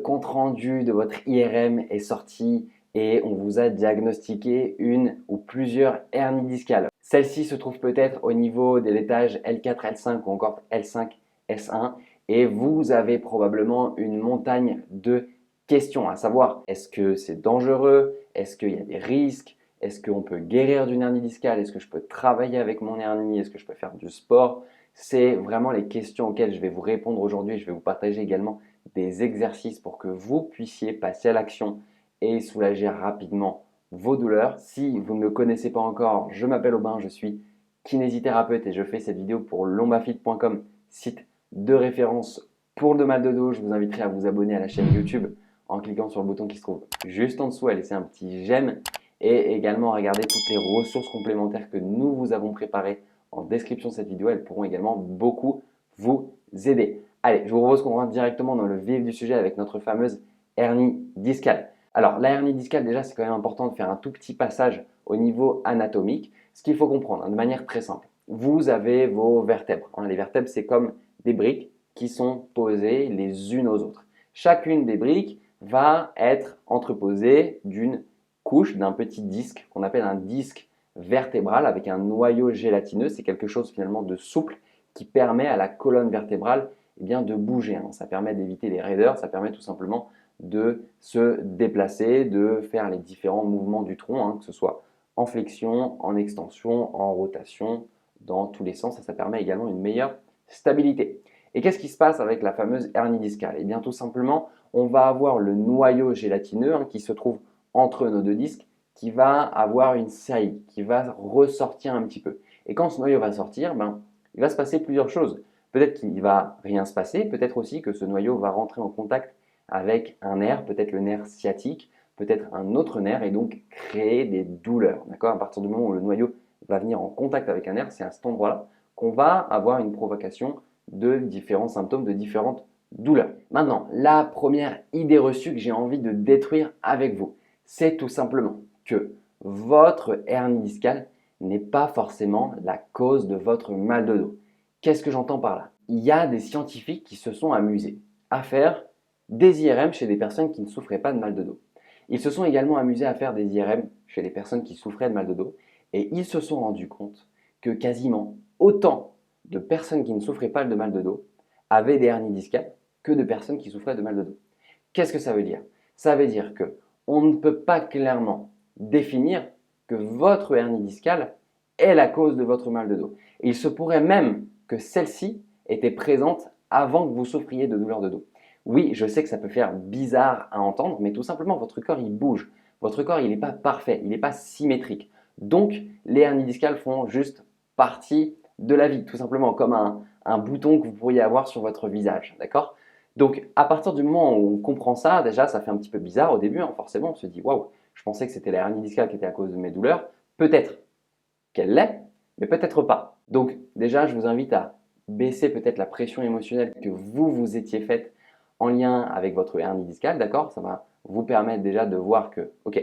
compte-rendu de votre IRM est sorti et on vous a diagnostiqué une ou plusieurs hernies discales. Celle-ci se trouve peut-être au niveau des étages L4, L5 ou encore L5, S1 et vous avez probablement une montagne de questions à savoir, est-ce que c'est dangereux? Est-ce qu'il y a des risques? Est-ce qu'on peut guérir d'une hernie discale? Est-ce que je peux travailler avec mon hernie? Est-ce que je peux faire du sport? C'est vraiment les questions auxquelles je vais vous répondre aujourd'hui. Je vais vous partager également des exercices pour que vous puissiez passer à l'action et soulager rapidement vos douleurs. Si vous ne me connaissez pas encore, je m'appelle Aubin, je suis kinésithérapeute et je fais cette vidéo pour lombafit.com, site de référence pour le mal de dos. Je vous inviterai à vous abonner à la chaîne YouTube en cliquant sur le bouton qui se trouve juste en dessous, à laisser un petit j'aime et également à regarder toutes les ressources complémentaires que nous vous avons préparées en description de cette vidéo. Elles pourront également beaucoup vous aider. Allez, je vous propose qu'on rentre directement dans le vif du sujet avec notre fameuse hernie discale. Alors, la hernie discale, déjà, c'est quand même important de faire un tout petit passage au niveau anatomique. Ce qu'il faut comprendre de manière très simple, vous avez vos vertèbres. Les vertèbres, c'est comme des briques qui sont posées les unes aux autres. Chacune des briques va être entreposée d'une couche, d'un petit disque qu'on appelle un disque vertébral avec un noyau gélatineux. C'est quelque chose finalement de souple qui permet à la colonne vertébrale de bouger. Ça permet d'éviter les raideurs, ça permet tout simplement de se déplacer, de faire les différents mouvements du tronc, que ce soit en flexion, en extension, en rotation, dans tous les sens. Ça permet également une meilleure stabilité. Et qu'est-ce qui se passe avec la fameuse hernie discale? Eh bien, tout simplement, on va avoir le noyau gélatineux qui se trouve entre nos deux disques, qui va avoir une saillie, qui va ressortir un petit peu. Et quand ce noyau va sortir, il va se passer plusieurs choses. Peut-être qu'il ne va rien se passer, peut-être aussi que ce noyau va rentrer en contact avec un nerf, peut-être le nerf sciatique, peut-être un autre nerf et donc créer des douleurs. À partir du moment où le noyau va venir en contact avec un nerf, c'est à cet endroit-là qu'on va avoir une provocation de différents symptômes, de différentes douleurs. Maintenant, la première idée reçue que j'ai envie de détruire avec vous, c'est tout simplement que votre hernie discale n'est pas forcément la cause de votre mal de dos. Qu'est-ce que j'entends par là? Il y a des scientifiques qui se sont amusés à faire des IRM chez des personnes qui ne souffraient pas de mal de dos. Ils se sont également amusés à faire des IRM chez des personnes qui souffraient de mal de dos et ils se sont rendus compte que quasiment autant de personnes qui ne souffraient pas de mal de dos avaient des hernies discales que de personnes qui souffraient de mal de dos. Qu'est-ce que ça veut dire? Ça veut dire que on ne peut pas clairement définir que votre hernie discale est la cause de votre mal de dos. Et il se pourrait même que celle-ci était présente avant que vous souffriez de douleurs de dos. Oui, je sais que ça peut faire bizarre à entendre, mais tout simplement, votre corps, il bouge. Votre corps, il n'est pas parfait, il n'est pas symétrique. Donc, les hernies discales font juste partie de la vie, tout simplement, comme un bouton que vous pourriez avoir sur votre visage, d'accord? Donc, à partir du moment où on comprend ça, déjà, ça fait un petit peu bizarre au début, forcément, on se dit « Waouh, je pensais que c'était la hernie discale qui était à cause de mes douleurs. » Peut-être qu'elle l'est, mais peut-être pas. Donc, déjà, je vous invite à baisser peut-être la pression émotionnelle que vous vous étiez faite en lien avec votre hernie discale, d'accord? Ça va vous permettre déjà de voir que, ok,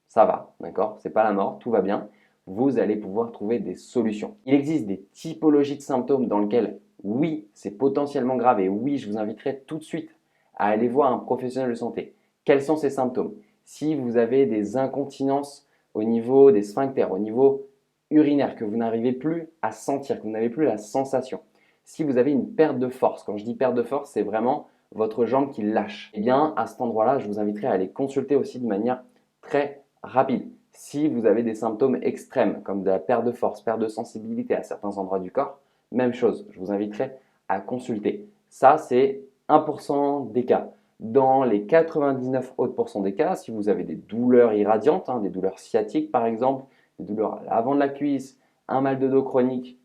ça va, d'accord? C'est pas la mort, tout va bien. Vous allez pouvoir trouver des solutions. Il existe des typologies de symptômes dans lesquelles, oui, c'est potentiellement grave et oui, je vous inviterai tout de suite à aller voir un professionnel de santé. Quels sont ces symptômes? Si vous avez des incontinences au niveau des sphincters, au niveau urinaire, que vous n'arrivez plus à sentir, que vous n'avez plus la sensation. Si vous avez une perte de force, quand je dis perte de force, c'est vraiment votre jambe qui lâche. Eh bien, à cet endroit-là, je vous inviterai à aller consulter aussi de manière très rapide. Si vous avez des symptômes extrêmes, comme de la perte de force, perte de sensibilité à certains endroits du corps, même chose, je vous inviterai à consulter. Ça, c'est 1% des cas. Dans les 99 autres % des cas, si vous avez des douleurs irradiantes, des douleurs sciatiques par exemple, des douleurs à l'avant de la cuisse, un mal de dos chronique,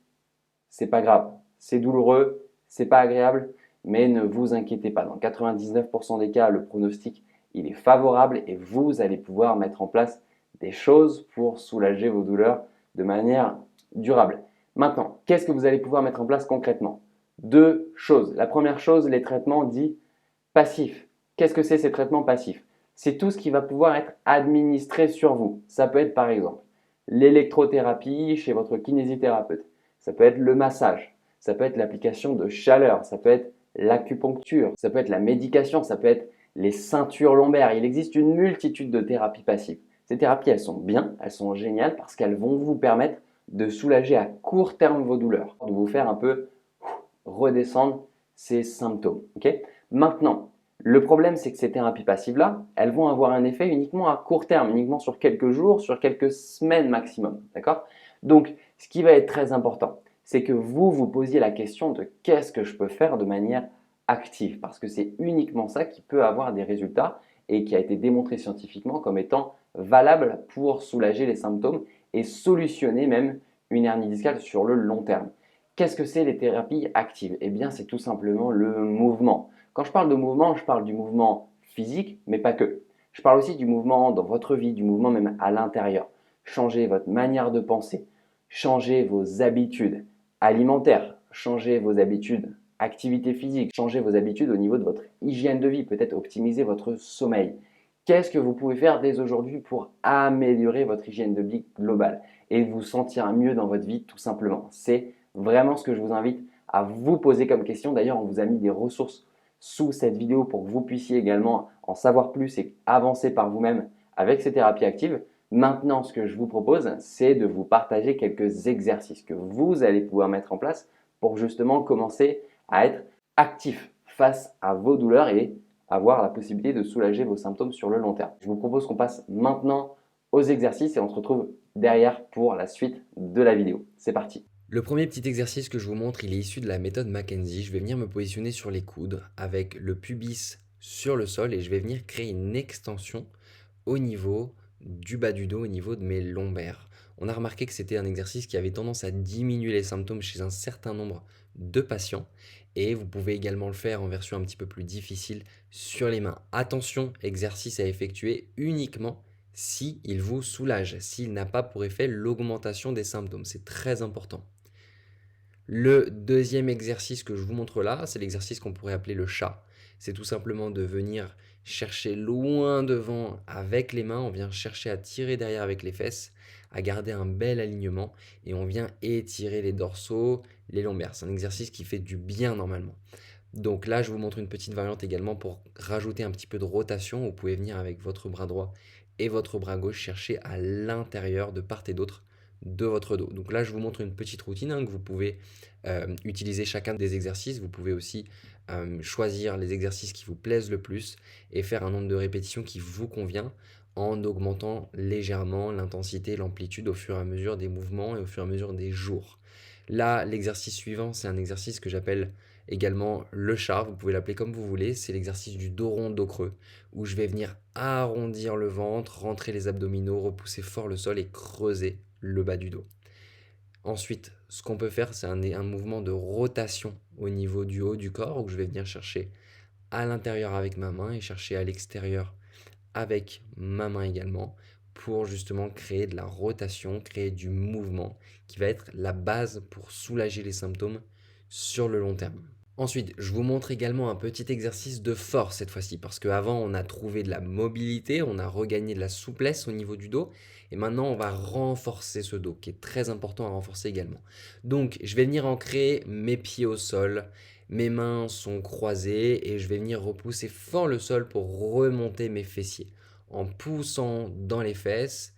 c'est pas grave, c'est douloureux, c'est pas agréable, mais ne vous inquiétez pas. Dans 99 % des cas, le pronostic il est favorable et vous allez pouvoir mettre en place des choses pour soulager vos douleurs de manière durable. Maintenant, qu'est-ce que vous allez pouvoir mettre en place concrètement? Deux choses. La première chose, les traitements dits passifs. Qu'est-ce que c'est ces traitements passifs? C'est tout ce qui va pouvoir être administré sur vous. Ça peut être par exemple l'électrothérapie chez votre kinésithérapeute. Ça peut être le massage. Ça peut être l'application de chaleur. Ça peut être l'acupuncture. Ça peut être la médication. Ça peut être les ceintures lombaires. Il existe une multitude de thérapies passives. Ces thérapies, elles sont bien, elles sont géniales parce qu'elles vont vous permettre de soulager à court terme vos douleurs, de vous faire un peu redescendre ces symptômes. Okay. Maintenant, le problème, c'est que ces thérapies passives-là, elles vont avoir un effet uniquement à court terme, uniquement sur quelques jours, sur quelques semaines maximum. D'accord. Donc, ce qui va être très important, c'est que vous vous posiez la question de qu'est-ce que je peux faire de manière active, parce que c'est uniquement ça qui peut avoir des résultats et qui a été démontré scientifiquement comme étant valable pour soulager les symptômes et solutionner même une hernie discale sur le long terme. Qu'est-ce que c'est les thérapies actives? Eh bien, c'est tout simplement le mouvement. Quand je parle de mouvement, je parle du mouvement physique, mais pas que. Je parle aussi du mouvement dans votre vie, du mouvement même à l'intérieur. Changez votre manière de penser, changez vos habitudes alimentaires, changez vos habitudes activité physique, changez vos habitudes au niveau de votre hygiène de vie, peut-être optimiser votre sommeil. Qu'est-ce que vous pouvez faire dès aujourd'hui pour améliorer votre hygiène de vie globale et vous sentir mieux dans votre vie tout simplement? C'est vraiment ce que je vous invite à vous poser comme question. D'ailleurs, on vous a mis des ressources sous cette vidéo pour que vous puissiez également en savoir plus et avancer par vous-même avec ces thérapies actives. Maintenant, ce que je vous propose, c'est de vous partager quelques exercices que vous allez pouvoir mettre en place pour justement commencer à être actif face à vos douleurs et avoir la possibilité de soulager vos symptômes sur le long terme. Je vous propose qu'on passe maintenant aux exercices et on se retrouve derrière pour la suite de la vidéo. C'est parti. Le premier petit exercice que je vous montre, il est issu de la méthode Mackenzie. Je vais venir me positionner sur les coudes avec le pubis sur le sol et je vais venir créer une extension au niveau du bas du dos, au niveau de mes lombaires. On a remarqué que c'était un exercice qui avait tendance à diminuer les symptômes chez un certain nombre de patients et vous pouvez également le faire en version un petit peu plus difficile sur les mains. Attention, exercice à effectuer uniquement si il vous soulage, s'il n'a pas pour effet l'augmentation des symptômes. C'est très important. Le deuxième exercice que je vous montre là, c'est l'exercice qu'on pourrait appeler le chat. C'est tout simplement de venir chercher loin devant avec les mains, on vient chercher à tirer derrière avec les fesses, à garder un bel alignement et on vient étirer les dorsaux, les lombaires. C'est un exercice qui fait du bien normalement. Donc là, je vous montre une petite variante également pour rajouter un petit peu de rotation. Vous pouvez venir avec votre bras droit et votre bras gauche chercher à l'intérieur de part et d'autre de votre dos. Donc là, je vous montre une petite routine que vous pouvez utiliser chacun des exercices. Vous pouvez aussi choisir les exercices qui vous plaisent le plus et faire un nombre de répétitions qui vous convient en augmentant légèrement l'intensité et l'amplitude au fur et à mesure des mouvements et au fur et à mesure des jours. Là, l'exercice suivant, c'est un exercice que j'appelle également le chat, vous pouvez l'appeler comme vous voulez, c'est l'exercice du dos rond, dos creux, où je vais venir arrondir le ventre, rentrer les abdominaux, repousser fort le sol et creuser le bas du dos. Ensuite, ce qu'on peut faire, c'est un mouvement de rotation au niveau du haut du corps, où je vais venir chercher à l'intérieur avec ma main et chercher à l'extérieur avec ma main également, pour justement créer de la rotation, créer du mouvement, qui va être la base pour soulager les symptômes sur le long terme. Ensuite, je vous montre également un petit exercice de force cette fois-ci, parce qu'avant on a trouvé de la mobilité, on a regagné de la souplesse au niveau du dos, et maintenant on va renforcer ce dos, qui est très important à renforcer également. Donc je vais venir ancrer mes pieds au sol, mes mains sont croisées, et je vais venir repousser fort le sol pour remonter mes fessiers, en poussant dans les fesses,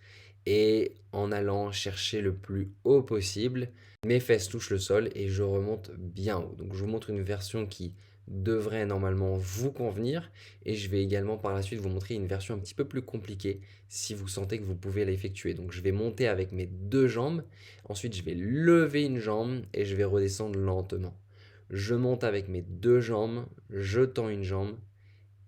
et en allant chercher le plus haut possible. Mes fesses touchent le sol et je remonte bien haut. Donc je vous montre une version qui devrait normalement vous convenir et je vais également par la suite vous montrer une version un petit peu plus compliquée si vous sentez que vous pouvez l'effectuer. Donc je vais monter avec mes deux jambes, ensuite je vais lever une jambe et je vais redescendre lentement. Je monte avec mes deux jambes, je tends une jambe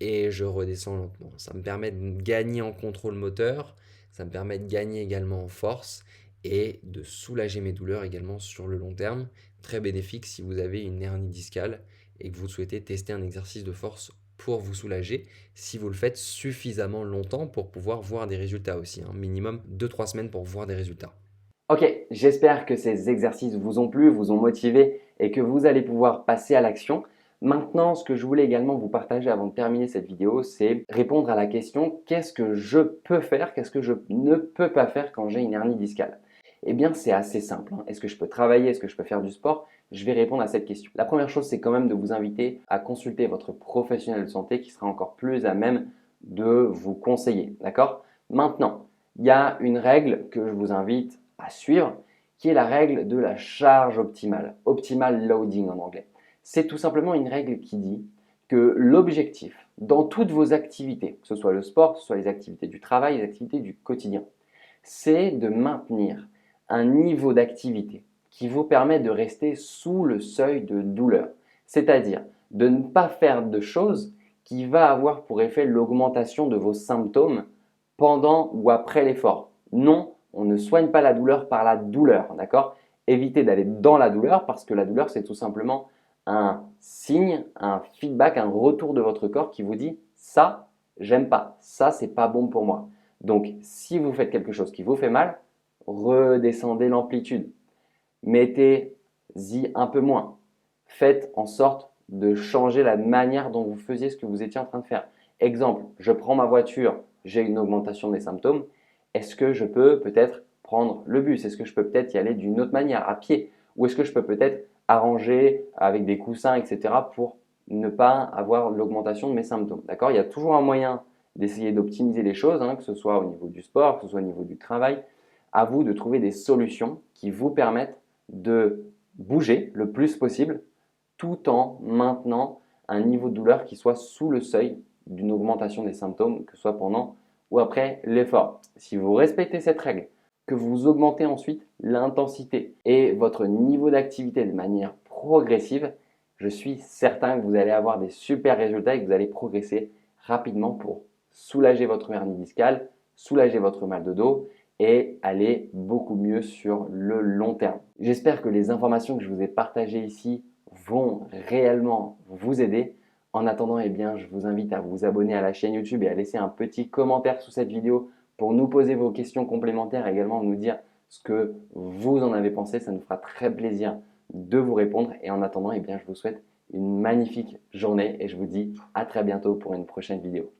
et je redescends lentement. Ça me permet de gagner en contrôle moteur, ça me permet de gagner également en force et de soulager mes douleurs également sur le long terme. Très bénéfique si vous avez une hernie discale et que vous souhaitez tester un exercice de force pour vous soulager, si vous le faites suffisamment longtemps pour pouvoir voir des résultats aussi. Minimum 2-3 semaines pour voir des résultats. Ok, j'espère que ces exercices vous ont plu, vous ont motivé et que vous allez pouvoir passer à l'action. Maintenant, ce que je voulais également vous partager avant de terminer cette vidéo, c'est répondre à la question qu'est-ce que je peux faire, qu'est-ce que je ne peux pas faire quand j'ai une hernie discale? Eh bien, c'est assez simple. Est-ce que je peux travailler? Est-ce que je peux faire du sport? je vais répondre à cette question. La première chose, c'est quand même de vous inviter à consulter votre professionnel de santé qui sera encore plus à même de vous conseiller. D'accord? Maintenant, il y a une règle que je vous invite à suivre qui est la règle de la charge optimale, optimal loading en anglais. C'est tout simplement une règle qui dit que l'objectif dans toutes vos activités, que ce soit le sport, que ce soit les activités du travail, les activités du quotidien, c'est de maintenir un niveau d'activité qui vous permet de rester sous le seuil de douleur. C'est-à-dire de ne pas faire de choses qui va avoir pour effet l'augmentation de vos symptômes pendant ou après l'effort. Non, on ne soigne pas la douleur par la douleur, d'accord? Évitez d'aller dans la douleur parce que la douleur, c'est tout simplement un signe, un feedback, un retour de votre corps qui vous dit ça, j'aime pas, ça, c'est pas bon pour moi. Donc, si vous faites quelque chose qui vous fait mal, redescendez l'amplitude. Mettez-y un peu moins. Faites en sorte de changer la manière dont vous faisiez ce que vous étiez en train de faire. Exemple, je prends ma voiture, j'ai une augmentation des symptômes. Est-ce que je peux peut-être prendre le bus? Est-ce que je peux peut-être y aller d'une autre manière, à pied? Ou est-ce que je peux peut-être arranger avec des coussins, etc. pour ne pas avoir l'augmentation de mes symptômes? D'accord? Il y a toujours un moyen d'essayer d'optimiser les choses, que ce soit au niveau du sport, que ce soit au niveau du travail. À vous de trouver des solutions qui vous permettent de bouger le plus possible tout en maintenant un niveau de douleur qui soit sous le seuil d'une augmentation des symptômes, que ce soit pendant ou après l'effort. Si vous respectez cette règle, que vous augmentez ensuite l'intensité et votre niveau d'activité de manière progressive, je suis certain que vous allez avoir des super résultats et que vous allez progresser rapidement pour soulager votre hernie discale, soulager votre mal de dos et aller beaucoup mieux sur le long terme. J'espère que les informations que je vous ai partagées ici vont réellement vous aider. En attendant, je vous invite à vous abonner à la chaîne YouTube et à laisser un petit commentaire sous cette vidéo pour nous poser vos questions complémentaires et également nous dire ce que vous en avez pensé. Ça nous fera très plaisir de vous répondre. Et en attendant, je vous souhaite une magnifique journée et je vous dis à très bientôt pour une prochaine vidéo.